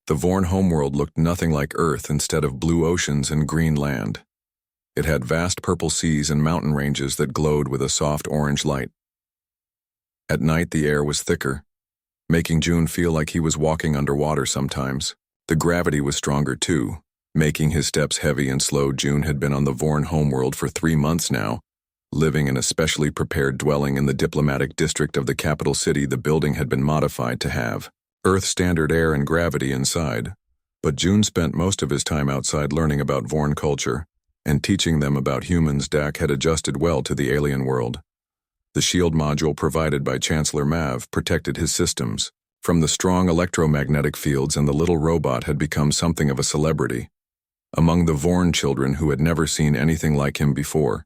The Vorn homeworld looked nothing like Earth instead of blue oceans and green land. It had vast purple seas and mountain ranges that glowed with a soft orange light. At night the air was thicker, making June feel like he was walking underwater sometimes. The gravity was stronger too, making his steps heavy and slow. June had been on the Vorn homeworld for 3 months now, living in a specially prepared dwelling in the diplomatic district of the capital city. The building had been modified to have Earth-standard air and gravity inside, but June spent most of his time outside learning about Vorn culture and teaching them about humans. Dak had adjusted well to the alien world. The shield module provided by Chancellor Mav protected his systems from the strong electromagnetic fields, and the little robot had become something of a celebrity among the Vorn children who had never seen anything like him before.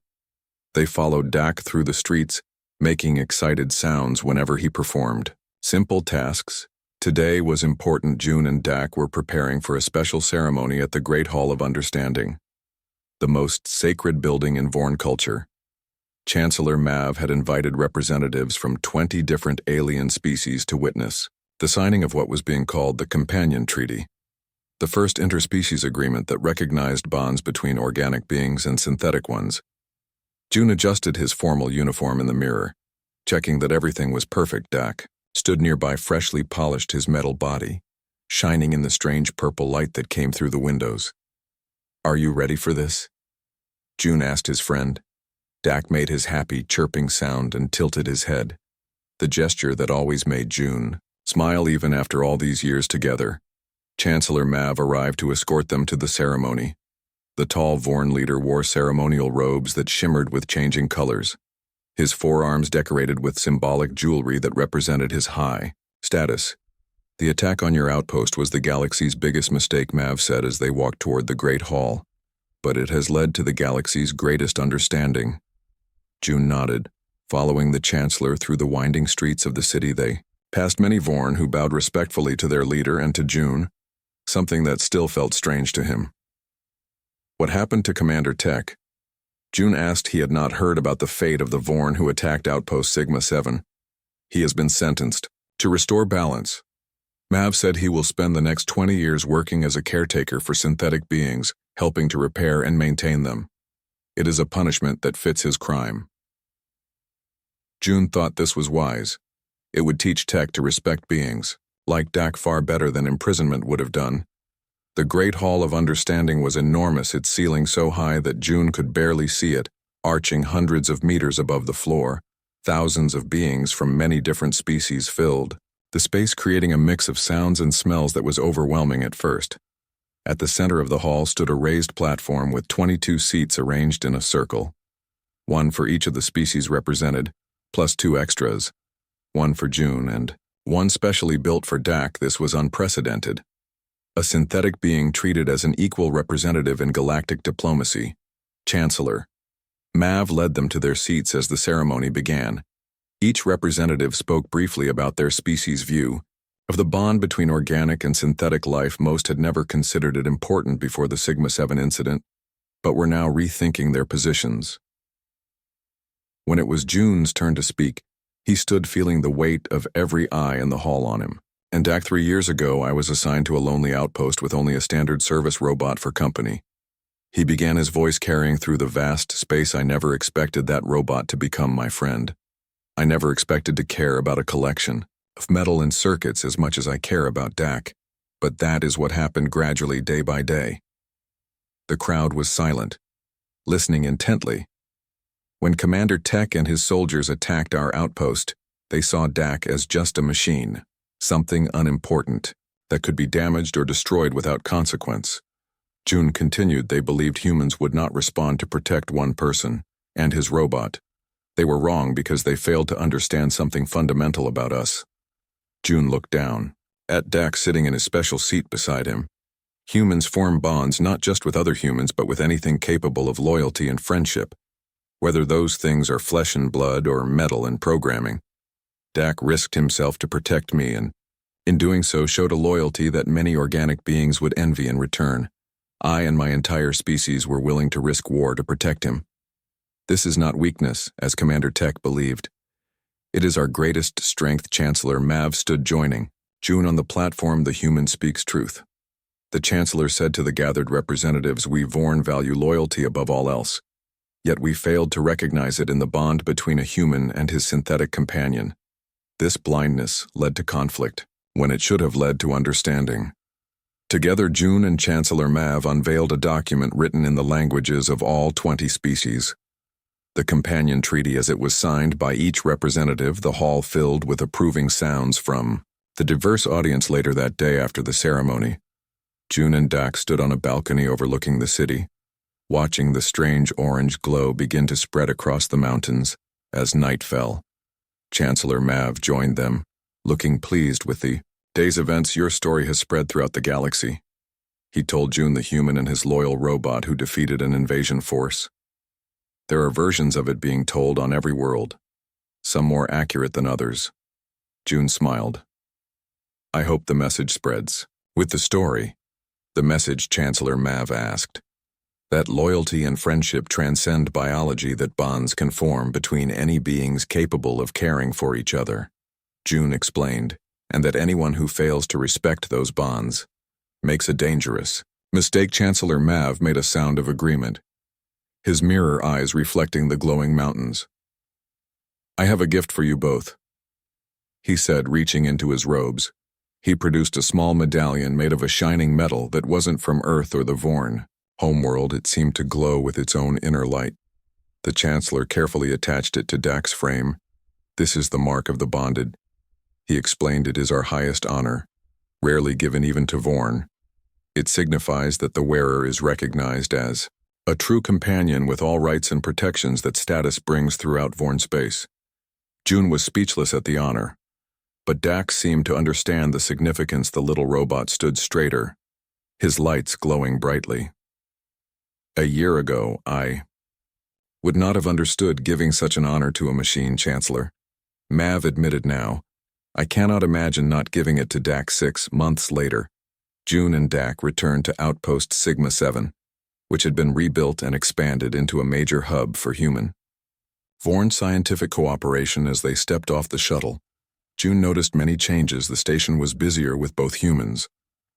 They followed Dak through the streets, making excited sounds whenever he performed simple tasks. Today was important. June and Dak were preparing for a special ceremony at the Great Hall of Understanding, the most sacred building in Vorn culture. Chancellor Mav had invited representatives from 20 different alien species to witness the signing of what was being called the Companion Treaty, the first interspecies agreement that recognized bonds between organic beings and synthetic ones. June adjusted his formal uniform in the mirror, checking that everything was perfect. Dak stood nearby, freshly polished, his metal body shining in the strange purple light that came through the windows. "Are you ready for this?" June asked his friend. Dak made his happy, chirping sound and tilted his head, the gesture that always made June smile even after all these years together. Chancellor Mav arrived to escort them to the ceremony. The tall Vorn leader wore ceremonial robes that shimmered with changing colors, his forearms decorated with symbolic jewelry that represented his high status. "The attack on your outpost was the galaxy's biggest mistake," Mav said as they walked toward the Great Hall, "but it has led to the galaxy's greatest understanding." June nodded, following the Chancellor through the winding streets of the city. They passed many Vorn who bowed respectfully to their leader and to June, something that still felt strange to him. What happened to Commander Tech? June asked. He had not heard about the fate of the Vorn who attacked Outpost Sigma 7. "He has been sentenced to restore balance." Mav said he will spend the next 20 years working as a caretaker for synthetic beings, helping to repair and maintain them. It is a punishment that fits his crime. June thought this was wise. It would teach Tech to respect beings like Dak far better than imprisonment would have done. The Great Hall of Understanding was enormous, its ceiling so high that June could barely see it, arching hundreds of meters above the floor. Thousands of beings from many different species filled the space, creating a mix of sounds and smells that was overwhelming at first. At the center of the hall stood a raised platform with 22 seats arranged in a circle, one for each of the species represented, plus 2 extras, one for June and one specially built for Dak. This was unprecedented. A synthetic being treated as an equal representative in galactic diplomacy. Chancellor Mav led them to their seats as the ceremony began. Each representative spoke briefly about their species' view of the bond between organic and synthetic life. Most had never considered it important before the Sigma 7 incident, but were now rethinking their positions. When it was June's turn to speak, he stood feeling the weight of every eye in the hall on him. "And Dak, 3 years ago I was assigned to a lonely outpost with only a standard service robot for company." He began, his voice carrying through the vast space. "I never expected that robot to become my friend. I never expected to care about a collection of metal and circuits as much as I care about Dak. But that is what happened gradually, day by day." The crowd was silent, listening intently. When Commander Tech and his soldiers attacked our outpost, they saw Dak as just a machine, something unimportant that could be damaged or destroyed without consequence. June continued. "They believed humans would not respond to protect one person and his robot. They were wrong because they failed to understand something fundamental about us." June looked down at Dak sitting in his special seat beside him. Humans form bonds not just with other humans but with anything capable of loyalty and friendship, whether those things are flesh and blood or metal and programming. Dak risked himself to protect me and, in doing so, showed a loyalty that many organic beings would envy in return. I and my entire species were willing to risk war to protect him. This is not weakness, as Commander Tech believed. It is our greatest strength." Chancellor Mav stood joining June on the platform. "The human speaks truth. The Chancellor said to the gathered representatives, "We Vorn value loyalty above all else. Yet we failed to recognize it in the bond between a human and his synthetic companion. This blindness led to conflict, when it should have led to understanding." Together, June and Chancellor Mav unveiled a document written in the languages of all 20 species. The companion treaty as it was signed by each representative, the hall filled with approving sounds from the diverse audience. Later that day after the ceremony, June and Dak stood on a balcony overlooking the city, watching the strange orange glow begin to spread across the mountains as night fell. Chancellor Mav joined them, looking pleased with the day's events. "Your story has spread throughout the galaxy," he told June, the human and his loyal robot who defeated an invasion force. "There are versions of it being told on every world, some more accurate than others." June smiled. "I hope the message spreads." With the story, the message, Chancellor Mav asked, "that loyalty and friendship transcend biology, that bonds can form between any beings capable of caring for each other." June explained, "and that anyone who fails to respect those bonds makes a dangerous mistake." Chancellor Mav made a sound of agreement, his mirror eyes reflecting the glowing mountains. "I have a gift for you both," he said, reaching into his robes. He produced a small medallion made of a shining metal that wasn't from Earth or the Vorn. Homeworld, it seemed to glow with its own inner light. The Chancellor carefully attached it to Dak's frame. "This is the mark of the bonded," he explained. "It is our highest honor, rarely given even to Vorn. It signifies that the wearer is recognized as a true companion with all rights and protections that status brings throughout Vorn space." June was speechless at the honor, but Dak seemed to understand the significance. The little robot stood straighter, his lights glowing brightly. "A year ago, I would not have understood giving such an honor to a machine, Chancellor," Mav admitted now. "I cannot imagine not giving it to Dak." 6 months later, June and Dak returned to Outpost Sigma 7, which had been rebuilt and expanded into a major hub for human Vorn scientific cooperation. As they stepped off the shuttle, June noticed many changes. The station was busier with both humans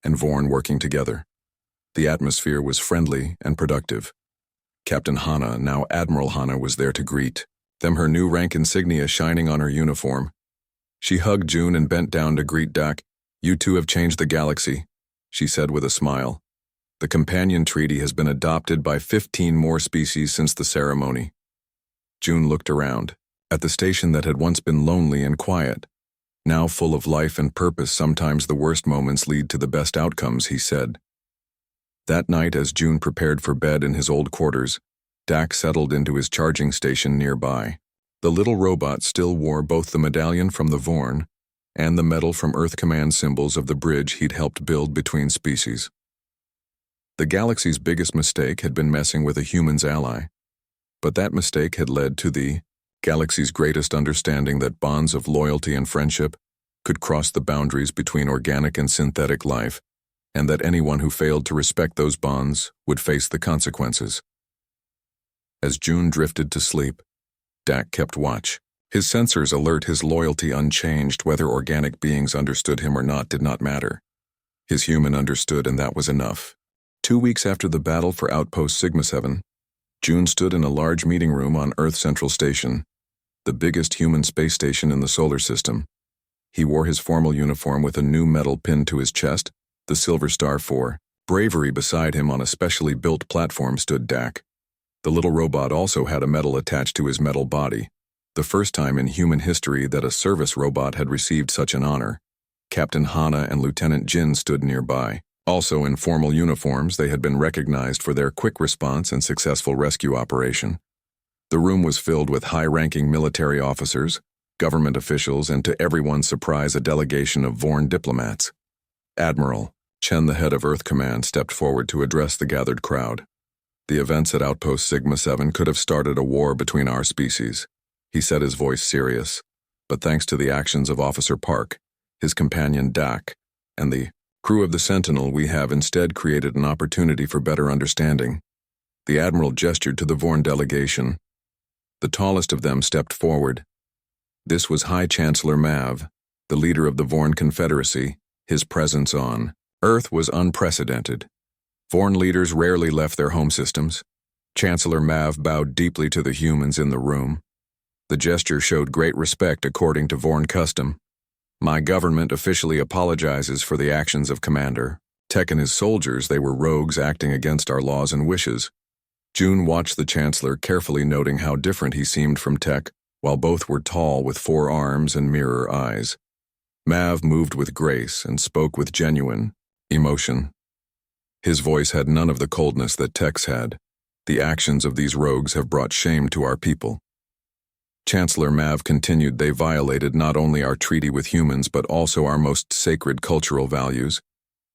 and Vorn working together. The atmosphere was friendly and productive. Captain Hana, now Admiral Hana, was there to greet them, her new rank insignia shining on her uniform. She hugged June and bent down to greet Dak. "You two have changed the galaxy," she said with a smile. "The companion treaty has been adopted by 15 more species since the ceremony." June looked around at the station that had once been lonely and quiet, now full of life and purpose. "Sometimes the worst moments lead to the best outcomes," he said. That night, as June prepared for bed in his old quarters, Dak settled into his charging station nearby. The little robot still wore both the medallion from the Vorn and the medal from Earth Command, symbols of the bridge he'd helped build between species. The galaxy's biggest mistake had been messing with a human's ally, but that mistake had led to the galaxy's greatest understanding that bonds of loyalty and friendship could cross the boundaries between organic and synthetic life, and that anyone who failed to respect those bonds would face the consequences. As June drifted to sleep, Dak kept watch. His sensors alert, his loyalty unchanged. Whether organic beings understood him or not did not matter. His human understood, and that was enough. 2 weeks after the battle for Outpost Sigma 7, June stood in a large meeting room on Earth Central Station, the biggest human space station in the solar system. He wore his formal uniform with a new medal pinned to his chest, the Silver Star for bravery. Beside him on a specially built platform stood Dak. The little robot also had a medal attached to his metal body, the first time in human history that a service robot had received such an honor. Captain Hana and Lieutenant Jin stood nearby. Also in formal uniforms, they had been recognized for their quick response and successful rescue operation. The room was filled with high-ranking military officers, government officials, and to everyone's surprise, a delegation of Vorn diplomats. Admiral Chen, the head of Earth Command, stepped forward to address the gathered crowd. "The events at Outpost Sigma 7 could have started a war between our species," he said, his voice serious. "But thanks to the actions of Officer Park, his companion Dak, and the crew of the Sentinel, we have instead created an opportunity for better understanding." The Admiral gestured to the Vorn delegation. The tallest of them stepped forward. This was High Chancellor Mav, the leader of the Vorn Confederacy. His presence on Earth was unprecedented. Foreign leaders rarely left their home systems. Chancellor Mav bowed deeply to the humans in the room. The gesture showed great respect according to Vorn custom. My government officially apologizes for the actions of Commander Tech and his soldiers. They were rogues acting against our laws and wishes. June watched the Chancellor, carefully noting how different he seemed from Tech, while both were tall with 4 arms and mirror eyes. Mav moved with grace and spoke with genuine emotion. His voice had none of the coldness that Tech's had. The actions of these rogues have brought shame to our people. Chancellor Mav continued, they violated not only our treaty with humans but also our most sacred cultural values.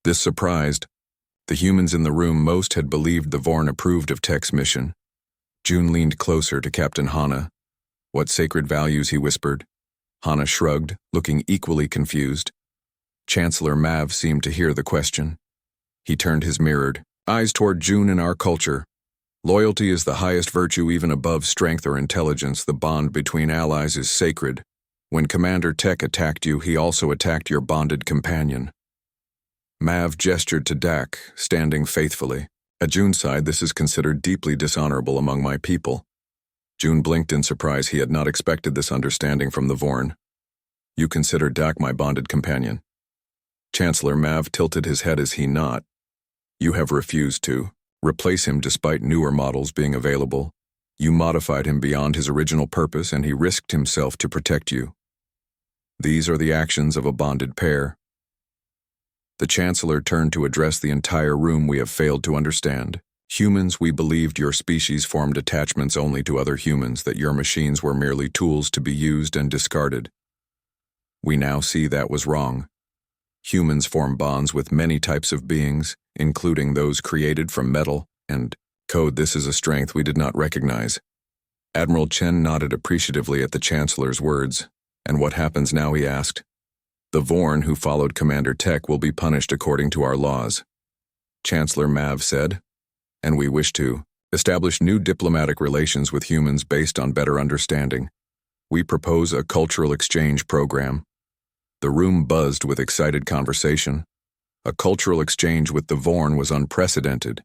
This surprised the humans in the room. Most had believed the Vorn approved of Tech's mission. June leaned closer to Captain Hana. What sacred values, he whispered. Hana shrugged, looking equally confused. Chancellor Mav seemed to hear the question. He turned his mirrored eyes toward June. In our culture, loyalty is the highest virtue, even above strength or intelligence. The bond between allies is sacred. When Commander Tech attacked you, he also attacked your bonded companion. Mav gestured to Dak, standing faithfully. At June's side, this is considered deeply dishonorable among my people. June blinked in surprise. He had not expected this understanding from the Vorn. You consider Dak my bonded companion? Chancellor Mav tilted his head as he nodded. You have refused to replace him despite newer models being available. You modified him beyond his original purpose, and he risked himself to protect you. These are the actions of a bonded pair. The Chancellor turned to address the entire room. We have failed to understand. Humans, we believed your species formed attachments only to other humans, that your machines were merely tools to be used and discarded. We now see that was wrong. Humans form bonds with many types of beings, including those created from metal and code. This is a strength we did not recognize. Admiral Chen nodded appreciatively at the Chancellor's words. And what happens now, he asked. The Vorn who followed Commander Tech will be punished according to our laws. Chancellor Mav said. And we wish to establish new diplomatic relations with humans based on better understanding. We propose a cultural exchange program. The room buzzed with excited conversation. A cultural exchange with the Vorn was unprecedented.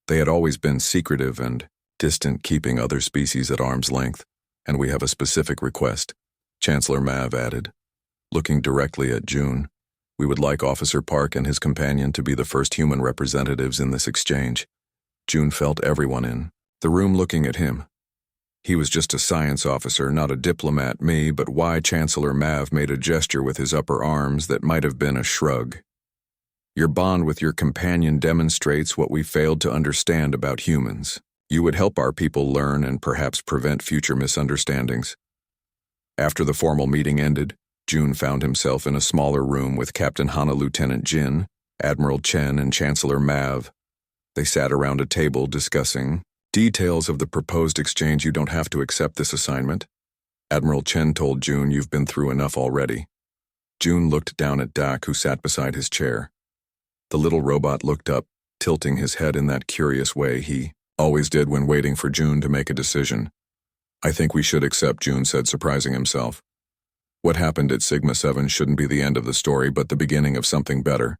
They had always been secretive and distant, keeping other species at arm's length, and we have a specific request, Chancellor Mav added. Looking directly at June, we would like Officer Park and his companion to be the first human representatives in this exchange. June felt everyone in the room looking at him. He was just a science officer, not a diplomat. But why? Chancellor Mav made a gesture with his upper arms that might have been a shrug. Your bond with your companion demonstrates what we failed to understand about humans. You would help our people learn and perhaps prevent future misunderstandings. After the formal meeting ended, June found himself in a smaller room with Captain Hana, Lieutenant Jin, Admiral Chen, and Chancellor Mav. They sat around a table discussing details of the proposed exchange. You don't have to accept this assignment. Admiral Chen told June, you've been through enough already. June looked down at Dak, who sat beside his chair. The little robot looked up, tilting his head in that curious way he always did when waiting for June to make a decision. I think we should accept, June said, surprising himself. What happened at Sigma 7 shouldn't be the end of the story, but the beginning of something better.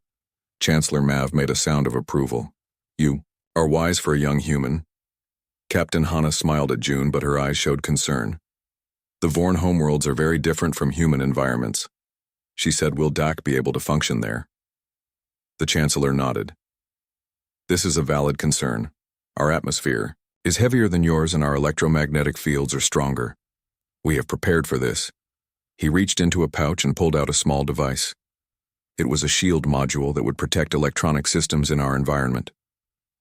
Chancellor Mav made a sound of approval. You are wise for a young human. Captain Hana smiled at June, but her eyes showed concern. The Vorn homeworlds are very different from human environments. She said, will Dak be able to function there? The Chancellor nodded. This is a valid concern. Our atmosphere is heavier than yours and our electromagnetic fields are stronger. We have prepared for this. He reached into a pouch and pulled out a small device. It was a shield module that would protect electronic systems in our environment.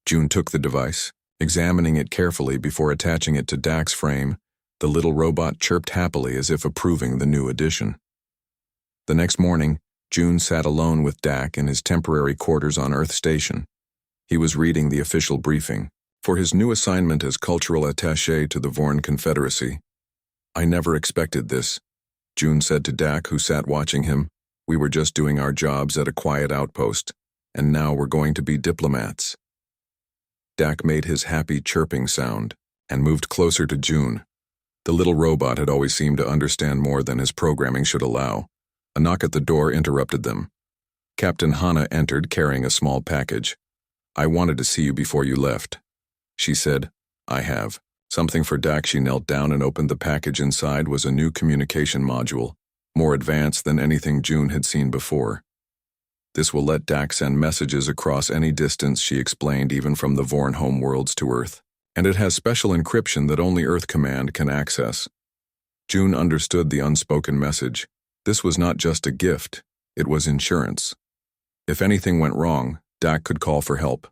June took the device, examining it carefully before attaching it to Dak's frame. The little robot chirped happily as if approving the new addition. The next morning, June sat alone with Dak in his temporary quarters on Earth Station. He was reading the official briefing for his new assignment as cultural attaché to the Vorn Confederacy. I never expected this, June said to Dak, who sat watching him. We were just doing our jobs at a quiet outpost, and now we're going to be diplomats. Dak made his happy chirping sound and moved closer to June. The little robot had always seemed to understand more than his programming should allow. A knock at the door interrupted them. Captain Hana entered carrying a small package. "I wanted to see you before you left." She said, "I have." Something for Dak. She knelt down and opened the package. Inside was a new communication module, more advanced than anything June had seen before. "This will let Dak send messages across any distance," she explained, "even from the Vorn homeworlds to Earth. And it has special encryption that only Earth Command can access." June understood the unspoken message. This was not just a gift, it was insurance. If anything went wrong, Dak could call for help.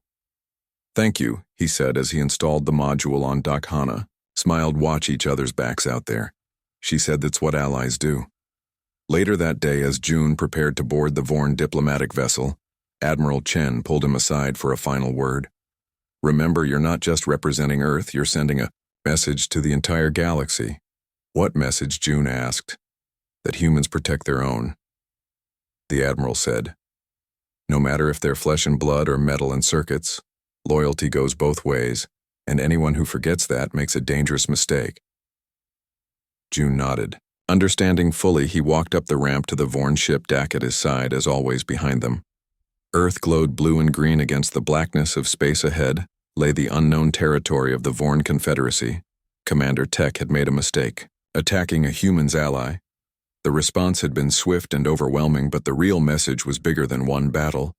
"Thank you," he said as he installed the module on Dak. Hana smiled. "Watch each other's backs out there." She said that's what allies do. Later that day, as June prepared to board the Vorn diplomatic vessel, Admiral Chen pulled him aside for a final word. "Remember, you're not just representing Earth, you're sending a message to the entire galaxy." "What message?" June asked. "That humans protect their own," the Admiral said. "No matter if they're flesh and blood or metal and circuits, loyalty goes both ways, and anyone who forgets that makes a dangerous mistake." June nodded. Understanding fully, he walked up the ramp to the Vorn ship, Dak at his side, as always behind them. Earth glowed blue and green against the blackness of space. Ahead lay the unknown territory of the Vorn Confederacy. Commander Tech had made a mistake, attacking a human's ally. The response had been swift and overwhelming, but the real message was bigger than one battle.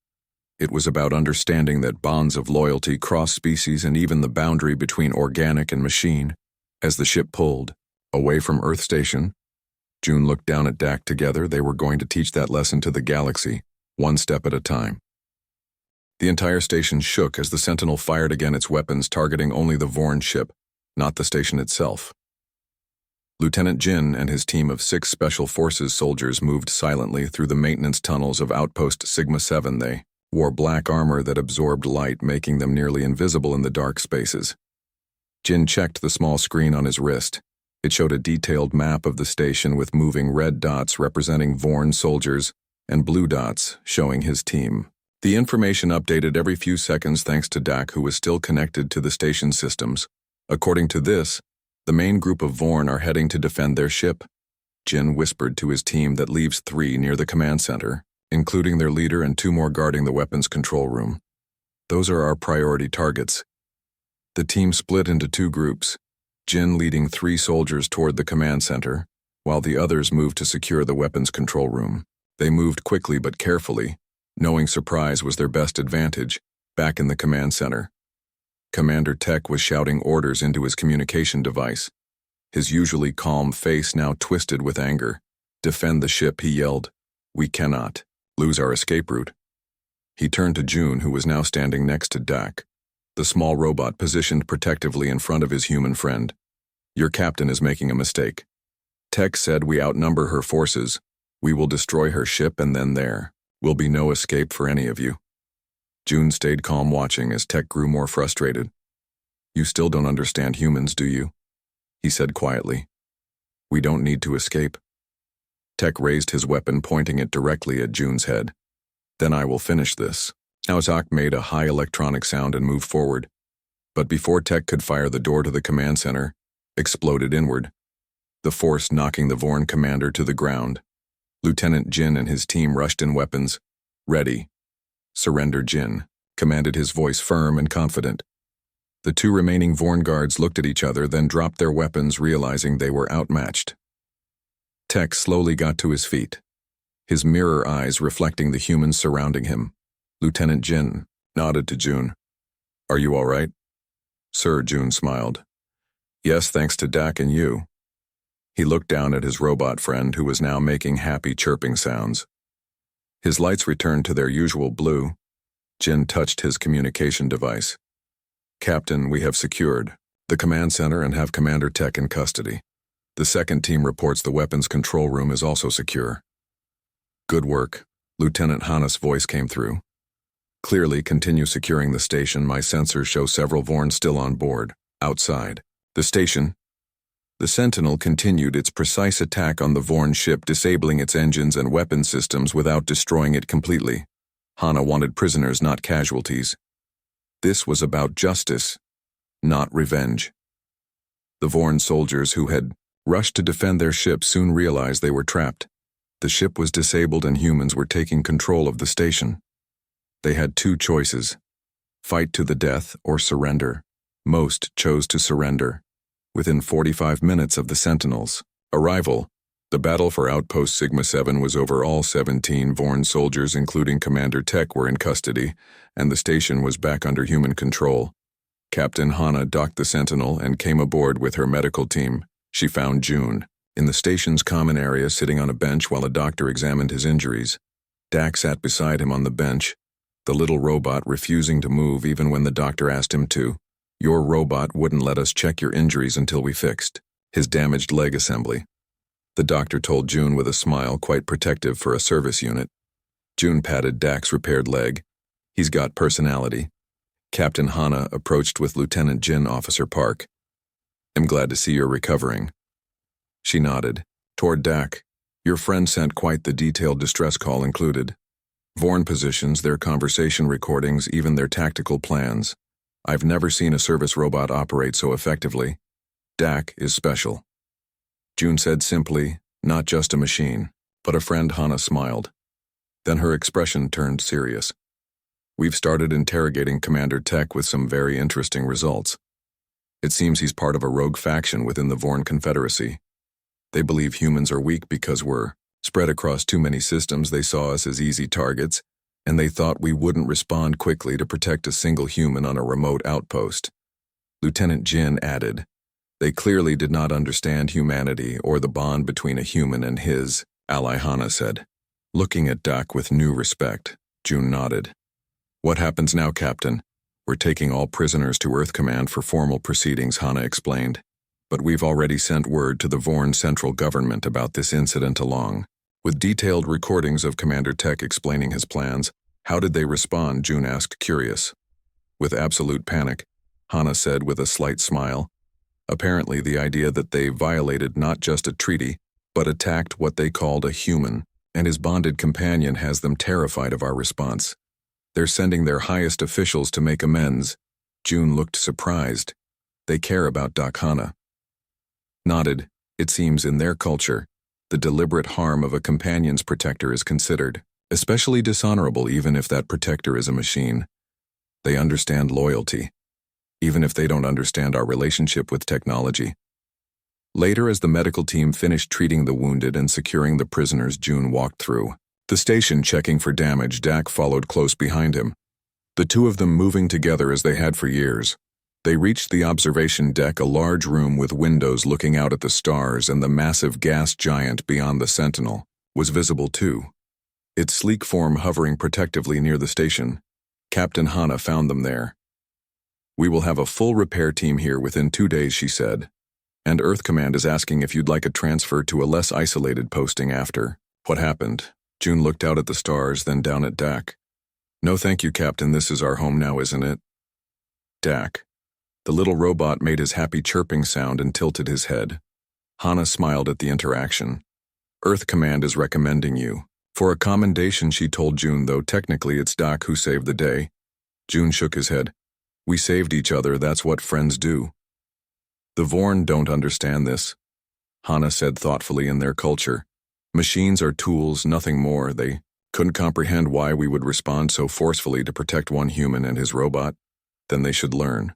It was about understanding that bonds of loyalty cross species and even the boundary between organic and machine. As the ship pulled away from Earth Station, June looked down at Dak. Together, they were going to teach that lesson to the galaxy, one step at a time. The entire station shook as the Sentinel fired again, its weapons targeting only the Vorn ship, not the station itself. Lieutenant Jin and his team of 6 Special Forces soldiers moved silently through the maintenance tunnels of Outpost Sigma 7. They wore black armor that absorbed light, making them nearly invisible in the dark spaces. Jin checked the small screen on his wrist. It showed a detailed map of the station with moving red dots representing Vorn soldiers and blue dots showing his team. The information updated every few seconds thanks to Dak, who was still connected to the station systems. According to this, the main group of Vorn are heading to defend their ship. Jin whispered to his team that leaves 3 near the command center, including their leader and 2 more guarding the weapons control room. "Those are our priority targets." The team split into 2 groups, Jin leading 3 soldiers toward the command center, while the others moved to secure the weapons control room. They moved quickly but carefully, knowing surprise was their best advantage. Back in the command center, Commander Tech was shouting orders into his communication device, his usually calm face now twisted with anger. "Defend the ship," he yelled. "We cannot lose our escape route." He turned to June, who was now standing next to Dak, the small robot positioned protectively in front of his human friend. "Your captain is making a mistake. Tech said we outnumber her forces. We will destroy her ship and then there will be no escape for any of you." June stayed calm, watching as Tech grew more frustrated. "You still don't understand humans, do you?" he said quietly. "We don't need to escape." Tech raised his weapon, pointing it directly at June's head. "Then I will finish this." Now Zak made a high electronic sound and moved forward. But before Tech could fire, the door to the command center exploded inward, the force knocking the Vorn commander to the ground. Lieutenant Jin and his team rushed in, weapons ready. "Surrender, Jin," commanded, his voice firm and confident. The 2 remaining Vorn guards looked at each other, then dropped their weapons, realizing they were outmatched. Tech slowly got to his feet, his mirror eyes reflecting the humans surrounding him. Lieutenant Jin nodded to June. "Are you all right?" "Sir," June smiled. "Yes, thanks to Dak and you." He looked down at his robot friend, who was now making happy chirping sounds. His lights returned to their usual blue. Jin touched his communication device. "Captain, we have secured the command center and have Commander Tech in custody. The second team reports the weapons control room is also secure." "Good work," Lieutenant Hana's voice came through. "Clearly, continue securing the station. My sensors show several Vorn still on board, outside the station." The Sentinel continued its precise attack on the Vorn ship, disabling its engines and weapon systems without destroying it completely. Hana wanted prisoners, not casualties. This was about justice, not revenge. The Vorn soldiers who had rushed to defend their ship soon realized they were trapped. The ship was disabled and humans were taking control of the station. They had two choices: fight to the death or surrender. Most chose to surrender. Within 45 minutes of the Sentinels' arrival, the battle for Outpost Sigma-7 was over. All 17 Vorn soldiers, including Commander Tech, were in custody, and the station was back under human control. Captain Hana docked the Sentinel and came aboard with her medical team. She found June in the station's common area, sitting on a bench while a doctor examined his injuries. Dak sat beside him on the bench, the little robot refusing to move even when the doctor asked him to. Your robot wouldn't let us check your injuries until we fixed his damaged leg assembly, the doctor told June with a smile quite protective for a service unit. June patted Dak's repaired leg. He's got personality. Captain Hana approached with Lieutenant Jin Officer Park. I'm glad to see you're recovering. She nodded. Toward Dak. Your friend sent quite the detailed distress call included. Vorn positions, their conversation recordings, even their tactical plans. I've never seen a service robot operate so effectively. Dak is special. June said simply, not just a machine, but a friend. Hana smiled. Then her expression turned serious. We've started interrogating Commander Tech with some very interesting results. It seems he's part of a rogue faction within the Vorn Confederacy. They believe humans are weak because we're spread across too many systems. They saw us as easy targets, and they thought we wouldn't respond quickly to protect a single human on a remote outpost. Lieutenant Jin added, they clearly did not understand humanity or the bond between a human and his ally. Hana said, looking at Dak with new respect. June nodded. What happens now, Captain? We're taking all prisoners to Earth Command for formal proceedings, Hana explained. But we've already sent word to the Vorn central government about this incident, along with detailed recordings of Commander Tech explaining his plans. How did they respond? June asked, curious. With absolute panic, Hana said with a slight smile. Apparently the idea that they violated not just a treaty, but attacked what they called a human, and his bonded companion has them terrified of our response. They're sending their highest officials to make amends. June looked surprised. They care about Doc. Hana nodded. It seems in their culture, the deliberate harm of a companion's protector is considered especially dishonorable, even if that protector is a machine. They understand loyalty, even if they don't understand our relationship with technology. Later, as the medical team finished treating the wounded and securing the prisoners, June walked through the station checking for damage. Dak followed close behind him, the two of them moving together as they had for years. They reached the observation deck, a large room with windows looking out at the stars, and the massive gas giant beyond the Sentinel was visible too, its sleek form hovering protectively near the station. Captain Hana found them there. We will have a full repair team here within 2 days, she said. And Earth Command is asking if you'd like a transfer to a less isolated posting after. What happened? June looked out at the stars, then down at Dak. No thank you, Captain, this is our home now, isn't it? Dak. The little robot made his happy chirping sound and tilted his head. Hana smiled at the interaction. Earth Command is recommending you for a commendation, she told June, though technically it's Dak who saved the day. June shook his head. We saved each other, that's what friends do. The Vorn don't understand this, Hana said thoughtfully. In their culture, machines are tools, nothing more. They couldn't comprehend why we would respond so forcefully to protect one human and his robot. Then they should learn.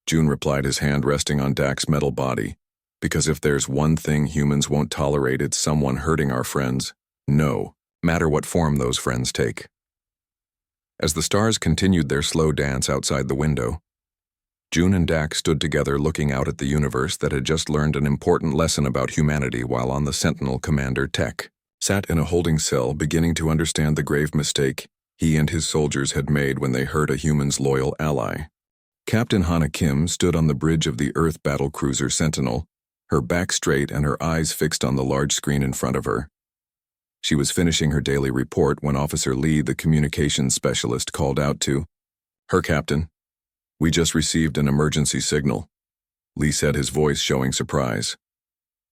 June replied, his hand resting on Dak's metal body. Because if there's one thing humans won't tolerate, it's someone hurting our friends. No matter what form those friends take. As the stars continued their slow dance outside the window, June and Dak stood together looking out at the universe that had just learned an important lesson about humanity, while on the Sentinel, Commander Tech sat in a holding cell, beginning to understand the grave mistake he and his soldiers had made when they hurt a human's loyal ally. Captain Hana Kim stood on the bridge of the Earth battlecruiser Sentinel, her back straight and her eyes fixed on the large screen in front of her. She was finishing her daily report when Officer Lee, the communications specialist, called out to her. Captain, we just received an emergency signal, Lee said, his voice showing surprise.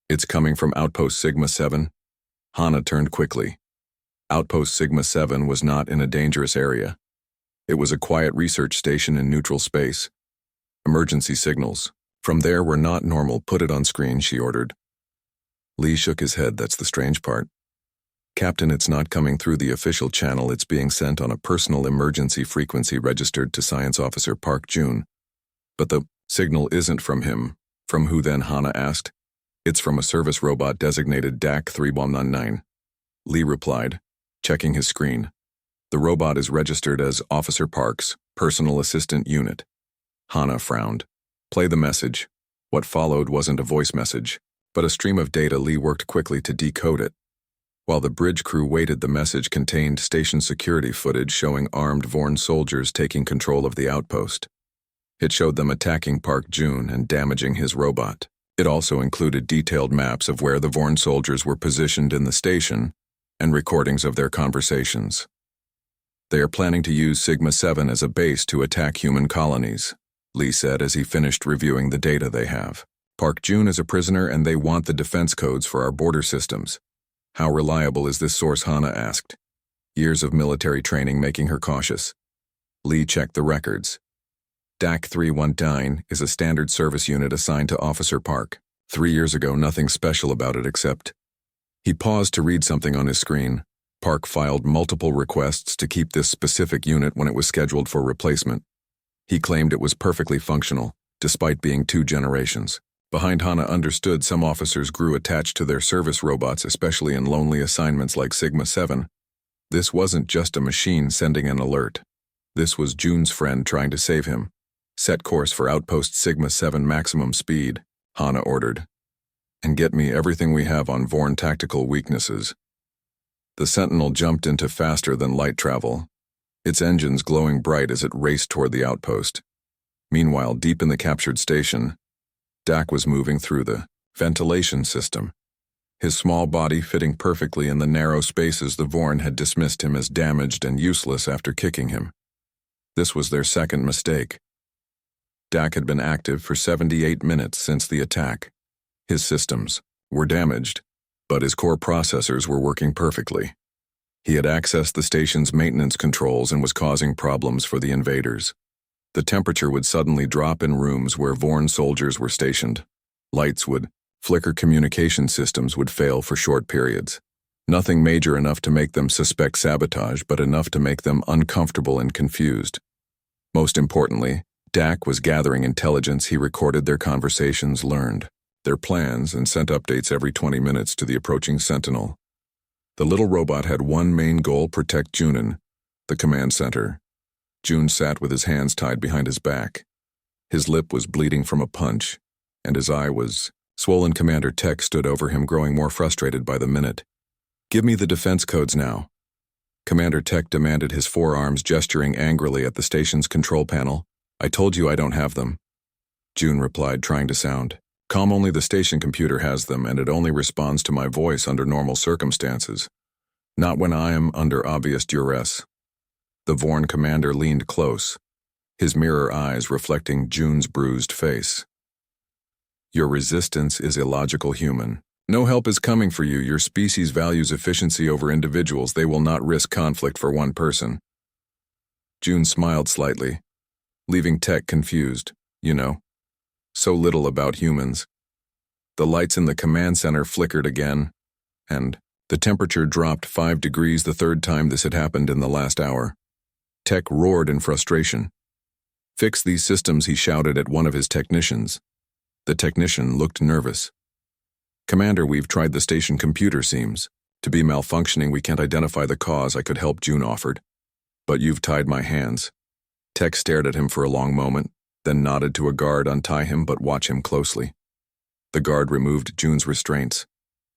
It's coming from Outpost Sigma-7. Hana turned quickly. Outpost Sigma-7 was not in a dangerous area. It was a quiet research station in neutral space. Emergency signals from there were not normal. Put it on screen, she ordered. Lee shook his head. That's the strange part. Captain, it's not coming through the official channel. It's being sent on a personal emergency frequency registered to Science Officer Park Jun. But the signal isn't from him. From who then? Hana asked. It's from a service robot designated DAC 3199. Lee replied, checking his screen. The robot is registered as Officer Park's personal assistant unit. Hana frowned. Play the message. What followed wasn't a voice message, but a stream of data. Lee worked quickly to decode it. While the bridge crew waited, the message contained station security footage showing armed Vorn soldiers taking control of the outpost. It showed them attacking Park Jun and damaging his robot. It also included detailed maps of where the Vorn soldiers were positioned in the station and recordings of their conversations. They are planning to use Sigma-7 as a base to attack human colonies, Lee said as he finished reviewing the data they have. Park Jun is a prisoner and they want the defense codes for our border systems. How reliable is this source? Hana asked. Years of military training making her cautious. Lee checked the records. DAC 319 is a standard service unit assigned to Officer Park. 3 years ago, nothing special about it except... He paused to read something on his screen. Park filed multiple requests to keep this specific unit when it was scheduled for replacement. He claimed it was perfectly functional, despite being 2 generations. Behind Hana understood some officers grew attached to their service robots, especially in lonely assignments like Sigma-7. This wasn't just a machine sending an alert. This was Jun's friend trying to save him. Set course for outpost Sigma-7 maximum speed, Hana ordered. And get me everything we have on Vorn tactical weaknesses. The Sentinel jumped into faster than light travel, its engines glowing bright as it raced toward the outpost. Meanwhile, deep in the captured station, Dak was moving through the ventilation system, his small body fitting perfectly in the narrow spaces the Vorn had dismissed him as damaged and useless after kicking him. This was their second mistake. Dak had been active for 78 minutes since the attack. His systems were damaged, but his core processors were working perfectly. He had accessed the station's maintenance controls and was causing problems for the invaders. The temperature would suddenly drop in rooms where Vorn soldiers were stationed. Lights would flicker, communication systems would fail for short periods. Nothing major enough to make them suspect sabotage, but enough to make them uncomfortable and confused. Most importantly, Dak was gathering intelligence. He recorded their conversations, learned their plans, and sent updates every 20 minutes to the approaching Sentinel. The little robot had one main goal: protect Junin, the command center. Jun sat with his hands tied behind his back. His lip was bleeding from a punch, and his eye was swollen. Commander Tech stood over him, growing more frustrated by the minute. Give me the defense codes now. Commander Tech demanded, his forearms gesturing angrily at the station's control panel. I told you I don't have them. Jun replied, trying to sound calm. Only the station computer has them, and it only responds to my voice under normal circumstances. Not when I am under obvious duress. The Vorn commander leaned close, his mirror eyes reflecting Jun's bruised face. Your resistance is illogical, human. No help is coming for you. Your species values efficiency over individuals. They will not risk conflict for one person. Jun smiled slightly, leaving Tech confused. You know, so little about humans. The lights in the command center flickered again, and the temperature dropped 5 degrees, the third time this had happened in the last hour. Tech roared in frustration. Fix these systems, he shouted at one of his technicians. The technician looked nervous. Commander, we've tried the station computer, seems to be malfunctioning. We can't identify the cause. I could help, Jun offered. But you've tied my hands. Tech stared at him for a long moment, then nodded to a guard. Untie him, but watch him closely. The guard removed Jun's restraints,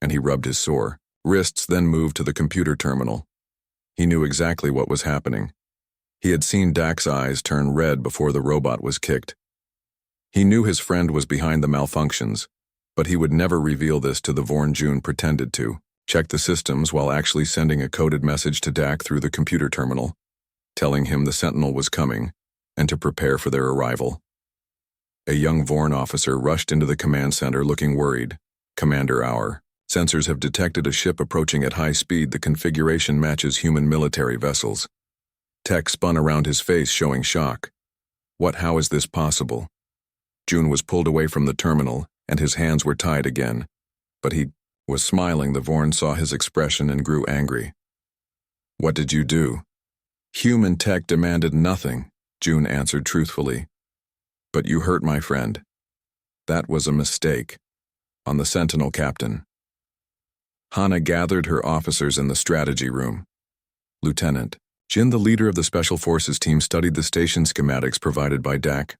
and he rubbed his sore wrists, then moved to the computer terminal. He knew exactly what was happening. He had seen Dak's eyes turn red before the robot was kicked. He knew his friend was behind the malfunctions, but he would never reveal this to the Vorn. Jun pretended to check the systems while actually sending a coded message to Dak through the computer terminal, telling him the Sentinel was coming and to prepare for their arrival. A young Vorn officer rushed into the command center looking worried. Commander, our sensors have detected a ship approaching at high speed. The configuration matches human military vessels. Tech spun around his face, showing shock. What? How is this possible? Jun was pulled away from the terminal, and his hands were tied again, but he was smiling. The Vorn saw his expression and grew angry. What did you do? Human tech demanded nothing, June answered truthfully. But you hurt my friend. That was a mistake. On the Sentinel, Captain. Hana gathered her officers in the strategy room. Lieutenant, Jin, the leader of the Special Forces team, studied the station schematics provided by Dak.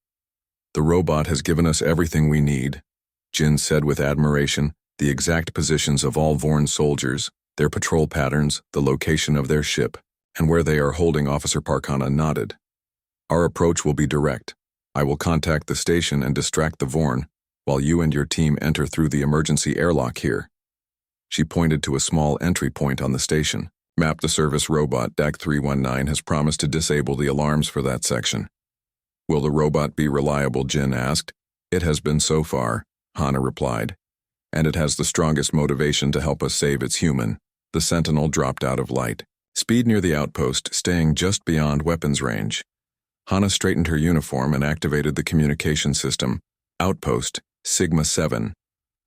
The robot has given us everything we need, Jin said with admiration, the exact positions of all Vorn soldiers, their patrol patterns, the location of their ship, and where they are holding. Officer Parkana nodded. Our approach will be direct. I will contact the station and distract the Vorn, while you and your team enter through the emergency airlock here. She pointed to a small entry point on the station. Map the service robot. DAC 319 has promised to disable the alarms for that section. Will the robot be reliable? Jin asked. It has been so far, Hana replied. And it has the strongest motivation to help us save its human. The Sentinel dropped out of light. Speed near the outpost, staying just beyond weapons range. Hana straightened her uniform and activated the communication system. Outpost, Sigma 7.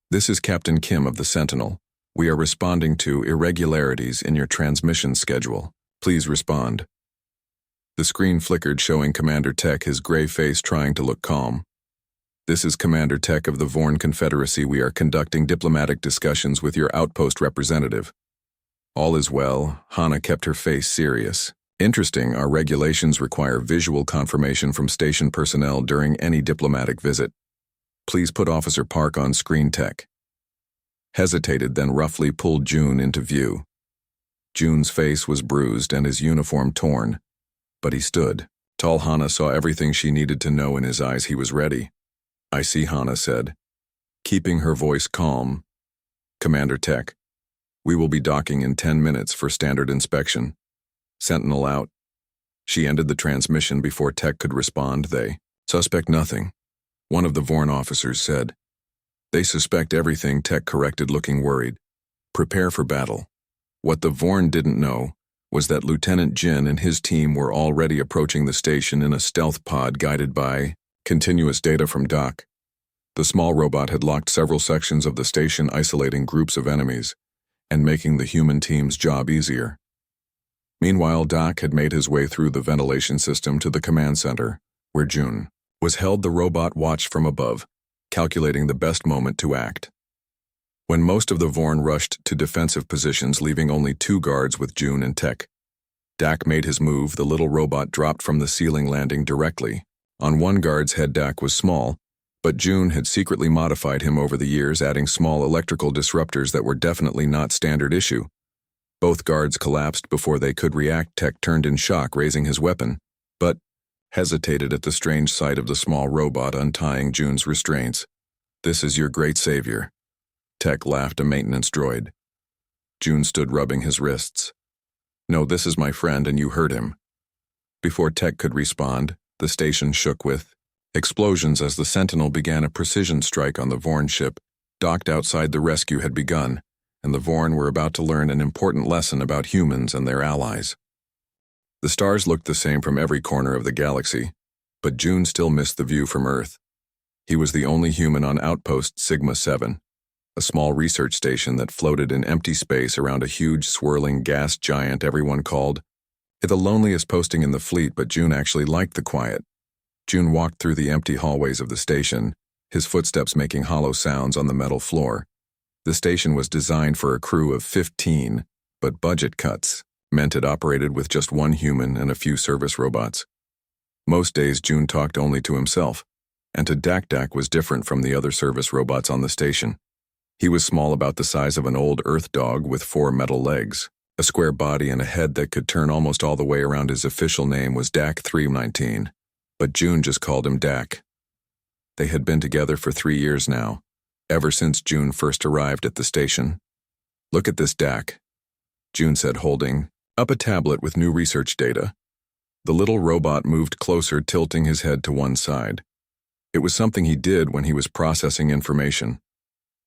This is Captain Kim of the Sentinel. We are responding to irregularities in your transmission schedule. Please respond. The screen flickered, showing Commander Tech, his gray face trying to look calm. This is Commander Tech of the Vorn Confederacy. We are conducting diplomatic discussions with your outpost representative. All is well. Hana kept her face serious. Interesting, our regulations require visual confirmation from station personnel during any diplomatic visit. Please put Officer Park on screen. Tech hesitated, then roughly pulled June into view. June's face was bruised and his uniform torn, but he stood. Tall. Hana saw everything she needed to know in his eyes. He was ready. I see, Hana said, keeping her voice calm. Commander Tech, we will be docking in 10 minutes for standard inspection. Sentinel out. She ended the transmission before Tech could respond. They suspect nothing, one of the Vorn officers said. They suspect everything, Tech corrected, looking worried. Prepare for battle. What the Vorn didn't know was that Lieutenant Jin and his team were already approaching the station in a stealth pod guided by continuous data from Doc. The small robot had locked several sections of the station, isolating groups of enemies and making the human team's job easier. Meanwhile, Doc had made his way through the ventilation system to the command center, where June was held. The robot watched from above, calculating the best moment to act. When most of the Vorn rushed to defensive positions, leaving only 2 guards with June and Tech, Dak made his move. The little robot dropped from the ceiling, landing directly on one guard's head. Dak was small, but June had secretly modified him over the years, adding small electrical disruptors that were definitely not standard issue. Both guards collapsed before they could react. Tech turned in shock, raising his weapon, but hesitated at the strange sight of the small robot untying June's restraints. This is your great savior. Tech laughed, a maintenance droid. June stood, rubbing his wrists. No, this is my friend, and you hurt him. Before Tech could respond, the station shook with explosions as the Sentinel began a precision strike on the Vorn ship. Docked outside, the rescue had begun, and the Vorn were about to learn an important lesson about humans and their allies. The stars looked the same from every corner of the galaxy, but June still missed the view from Earth. He was the only human on Outpost Sigma 7, a small research station that floated in empty space around a huge swirling gas giant. Everyone called it the loneliest posting in the fleet, but June actually liked the quiet. June walked through the empty hallways of the station, his footsteps making hollow sounds on the metal floor. The station was designed for a crew of 15, but budget cuts meant it operated with just 1 human and a few service robots. Most days June talked only to himself, and to Dak. Dak was different from the other service robots on the station. He was small, about the size of an old Earth dog with 4 metal legs, a square body and a head that could turn almost all the way around. His official name was DAC 319, but June just called him Dak. They had been together for 3 years now, ever since June first arrived at the station. Look at this, Dak, June said, holding up a tablet with new research data. The little robot moved closer, tilting his head to one side. It was something he did when he was processing information.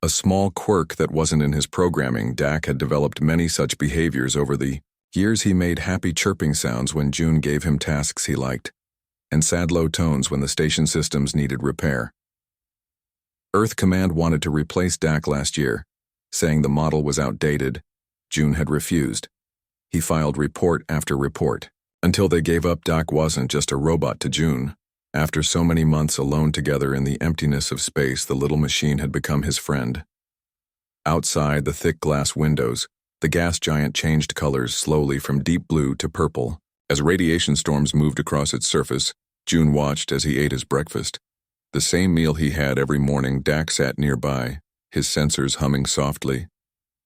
A small quirk that wasn't in his programming. Dak had developed many such behaviors over the years. He made happy chirping sounds when June gave him tasks he liked, and sad low tones when the station systems needed repair. Earth Command wanted to replace Dak last year, saying the model was outdated. June had refused. He filed report after report, until they gave up. Doc wasn't just a robot to June. After so many months alone together in the emptiness of space, the little machine had become his friend. Outside the thick glass windows, the gas giant changed colors slowly from deep blue to purple. As radiation storms moved across its surface, June watched as he ate his breakfast. The same meal he had every morning. Dak sat nearby, his sensors humming softly.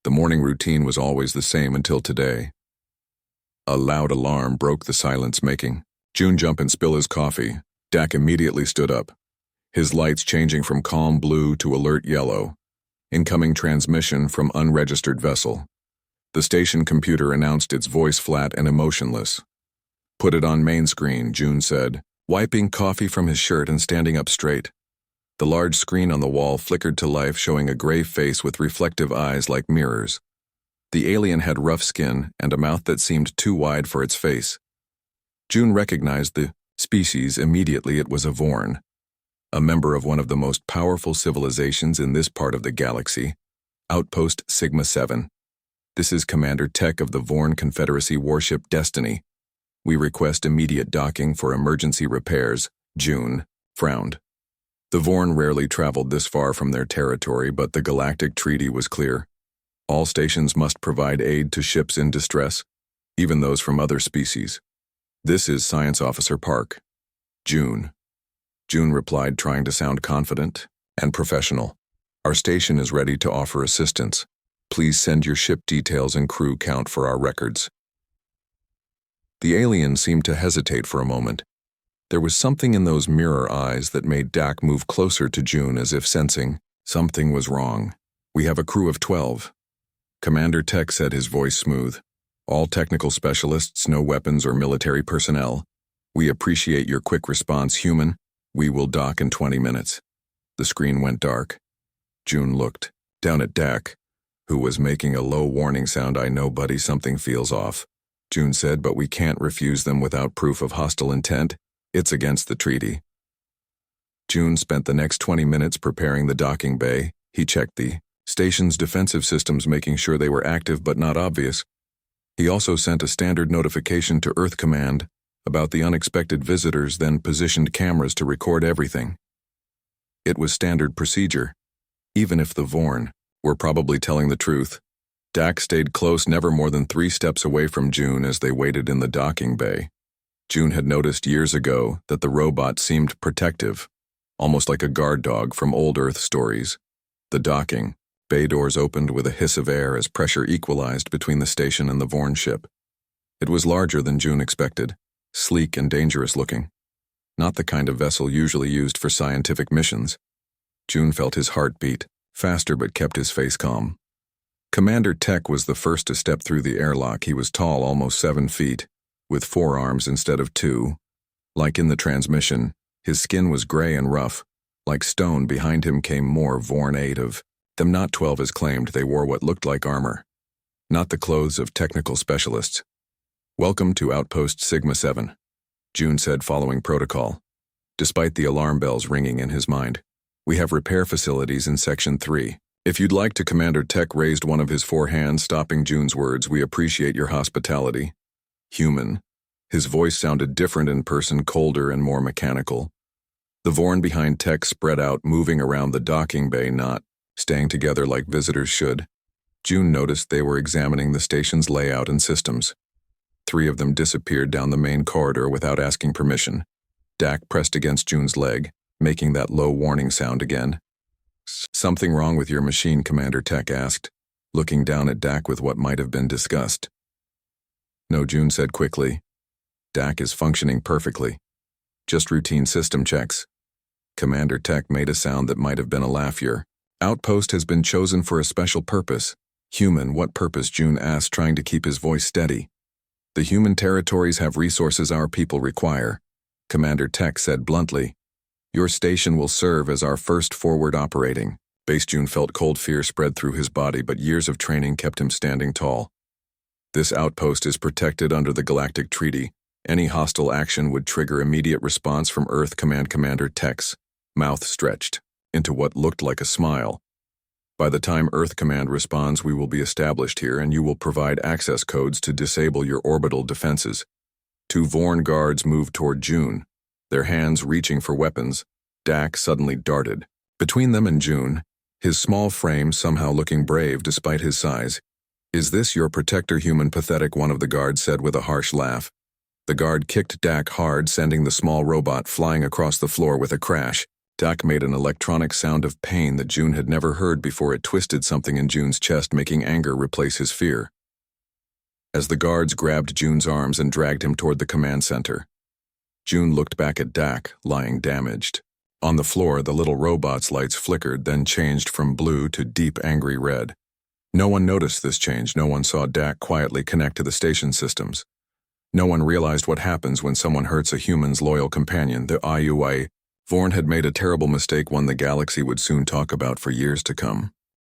The morning routine was always the same until today. A loud alarm broke the silence, making June jump and spill his coffee. Dak immediately stood up, his lights changing from calm blue to alert yellow. Incoming transmission from unregistered vessel. The station computer announced, its voice flat and emotionless. "Put it on main screen," June said, wiping coffee from his shirt and standing up straight. The large screen on the wall flickered to life, showing a gray face with reflective eyes like mirrors. The alien had rough skin and a mouth that seemed too wide for its face. June recognized the species immediately. It was a Vorn, a member of one of the most powerful civilizations in this part of the galaxy, Outpost Sigma-7. "This is Commander Tech of the Vorn Confederacy warship Destiny. We request immediate docking for emergency repairs." June frowned. The Vorn rarely traveled this far from their territory, but the galactic treaty was clear. All stations must provide aid to ships in distress, even those from other species. "This is Science Officer Park." June replied, trying to sound confident and professional. "Our station is ready to offer assistance. Please send your ship details and crew count for our records." The alien seemed to hesitate for a moment. There was something in those mirror eyes that made Dak move closer to June, as if sensing something was wrong. "We have a crew of 12. Commander Tech said, his voice smooth. "All technical specialists, no weapons or military personnel. We appreciate your quick response, human. We will dock in 20 minutes. The screen went dark. June looked down at Dak, who was making a low warning sound. "I know, buddy, something feels off," June said, "but we can't refuse them without proof of hostile intent. It's against the treaty." June spent the next 20 minutes preparing the docking bay. He checked the station's defensive systems, making sure they were active but not obvious. He also sent a standard notification to Earth Command about the unexpected visitors, then positioned cameras to record everything. It was standard procedure, even if the Vorn were probably telling the truth. Dak stayed close, never more than 3 steps away from June as they waited in the docking bay. June had noticed years ago that the robot seemed protective, almost like a guard dog from old Earth stories. The docking bay doors opened with a hiss of air as pressure equalized between the station and the Vorn ship. It was larger than June expected, sleek and dangerous looking. Not the kind of vessel usually used for scientific missions. June felt his heart beat faster but kept his face calm. Commander Tech was the first to step through the airlock. He was tall, almost 7 feet, with 4 arms instead of 2. Like in the transmission, his skin was gray and rough. Like stone, behind him came more Vorn, 8 of them, not 12 as claimed. They wore what looked like armor, not the clothes of technical specialists. "Welcome to Outpost Sigma-7, June said, following protocol, despite the alarm bells ringing in his mind. "We have repair facilities in Section 3. If you'd like to." Commander Tech raised one of his 4 hands, stopping June's words. "We appreciate your hospitality." Human. His voice sounded different in person, colder and more mechanical. The Vorn behind Tech spread out, moving around the docking bay, not staying together like visitors should. June noticed they were examining the station's layout and systems. 3 of them disappeared down the main corridor without asking permission. Dak pressed against June's leg, making that low warning sound again. "Something wrong with your machine?" Commander Tech asked, looking down at Dak with what might have been disgust. "No," June said quickly. "Dak is functioning perfectly. Just routine system checks." Commander Tech made a sound that might have been a laugh. "Your outpost has been chosen for a special purpose." "Human, what purpose?" June asked, trying to keep his voice steady. "The human territories have resources our people require," Commander Tech said bluntly. "Your station will serve as our first forward operating base." June felt cold fear spread through his body, but years of training kept him standing tall. "This outpost is protected under the Galactic Treaty. Any hostile action would trigger immediate response from Earth Command." Commander Tech's mouth stretched into what looked like a smile. By the time Earth Command responds, we will be established here, and you will provide access codes to disable your orbital defenses. 2 Vorn guards moved toward June, their hands reaching for weapons. Dak suddenly darted. Between them and June, his small frame somehow looking brave despite his size. "Is this your protector, human pathetic?" one of the guards said with a harsh laugh. The guard kicked Dak hard, sending the small robot flying across the floor with a crash. Dak made an electronic sound of pain that June had never heard before. It twisted something in June's chest, making anger replace his fear. As the guards grabbed June's arms and dragged him toward the command center, June looked back at Dak, lying damaged. On the floor, the little robot's lights flickered, then changed from blue to deep angry red. No one noticed this change. No one saw Dak quietly connect to the station systems. No one realized what happens when someone hurts a human's loyal companion. The HFY Vorn had made a terrible mistake, one the galaxy would soon talk about for years to come.